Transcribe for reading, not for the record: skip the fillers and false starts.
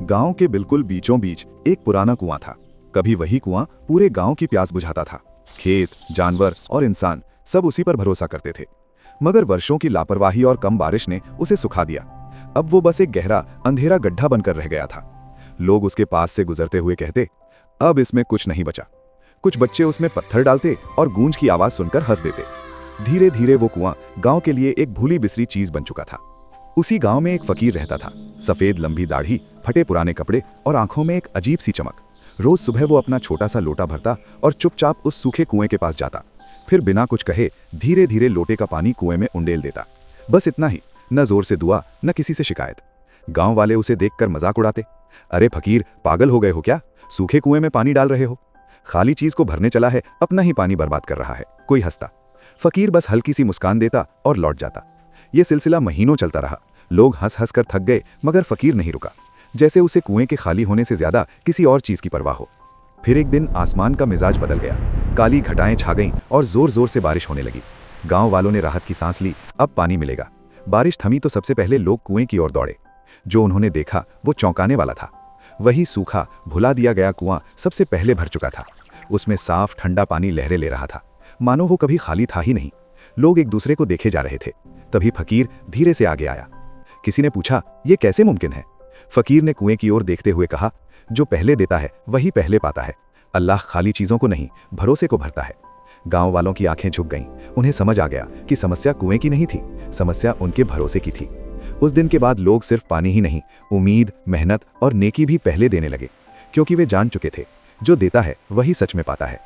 गांव के बिल्कुल बीचों बीच एक पुराना कुआं था। कभी वही कुआं पूरे गांव की प्यास बुझाता था। खेत, जानवर और इंसान सब उसी पर भरोसा करते थे। मगर वर्षों की लापरवाही और कम बारिश ने उसे सुखा दिया। अब वो बस एक गहरा अंधेरा गड्ढा बनकर रह गया था। लोग उसके पास से गुजरते हुए कहते, अब इसमें कुछ नहीं बचा। कुछ बच्चे उसमें पत्थर डालते और गूंज की आवाज सुनकर हंस देते। धीरे धीरे वो कुआं गांव के लिए एक भूली बिसरी चीज बन चुका था। उसी गांव में एक फकीर रहता था। सफेद लंबी दाढ़ी, फटे पुराने कपड़े और आंखों में एक अजीब सी चमक। रोज सुबह वो अपना छोटा सा लोटा भरता और चुपचाप उस सूखे कुएं के पास जाता। फिर बिना कुछ कहे धीरे धीरे लोटे का पानी कुएं में उंडेल देता। बस इतना ही, न जोर से दुआ न किसी से शिकायत। गांव वाले उसे देखकर मजाक उड़ाते, अरे फकीर, पागल हो गए हो क्या? सूखे कुएं में पानी डाल रहे हो? खाली चीज को भरने चला है, अपना ही पानी बर्बाद कर रहा है। कोई हंसता। फकीर बस हल्की सी मुस्कान देता और लौट जाता। यह सिलसिला महीनों चलता रहा। लोग हंस हंस कर थक गए, मगर फकीर नहीं रुका, जैसे उसे कुएं के खाली होने से ज्यादा किसी और चीज की परवाह हो। फिर एक दिन आसमान का मिजाज बदल गया। काली घटाएं छा गईं और जोर जोर से बारिश होने लगी। गांव वालों ने राहत की सांस ली, अब पानी मिलेगा। बारिश थमी तो सबसे पहले लोग कुएं की ओर दौड़े। जो उन्होंने देखा वो चौंकाने वाला था। वही सूखा, भुला दिया गया कुआं सबसे पहले भर चुका था। उसमें साफ ठंडा पानी लहरें ले रहा था, मानो वो कभी खाली था ही नहीं। लोग एक दूसरे को देखे जा रहे थे। तभी फकीर धीरे से आगे आया। किसी ने पूछा, ये कैसे मुमकिन है? फकीर ने कुएं की ओर देखते हुए कहा, जो पहले देता है वही पहले पाता है। अल्लाह खाली चीजों को नहीं, भरोसे को भरता है। गांव वालों की आंखें झुक गईं। उन्हें समझ आ गया कि समस्या कुएं की नहीं थी, समस्या उनके भरोसे की थी। उस दिन के बाद लोग सिर्फ पानी ही नहीं, उम्मीद, मेहनत और नेकी भी पहले देने लगे, क्योंकि वे जान चुके थे, जो देता है वही सच में पाता है।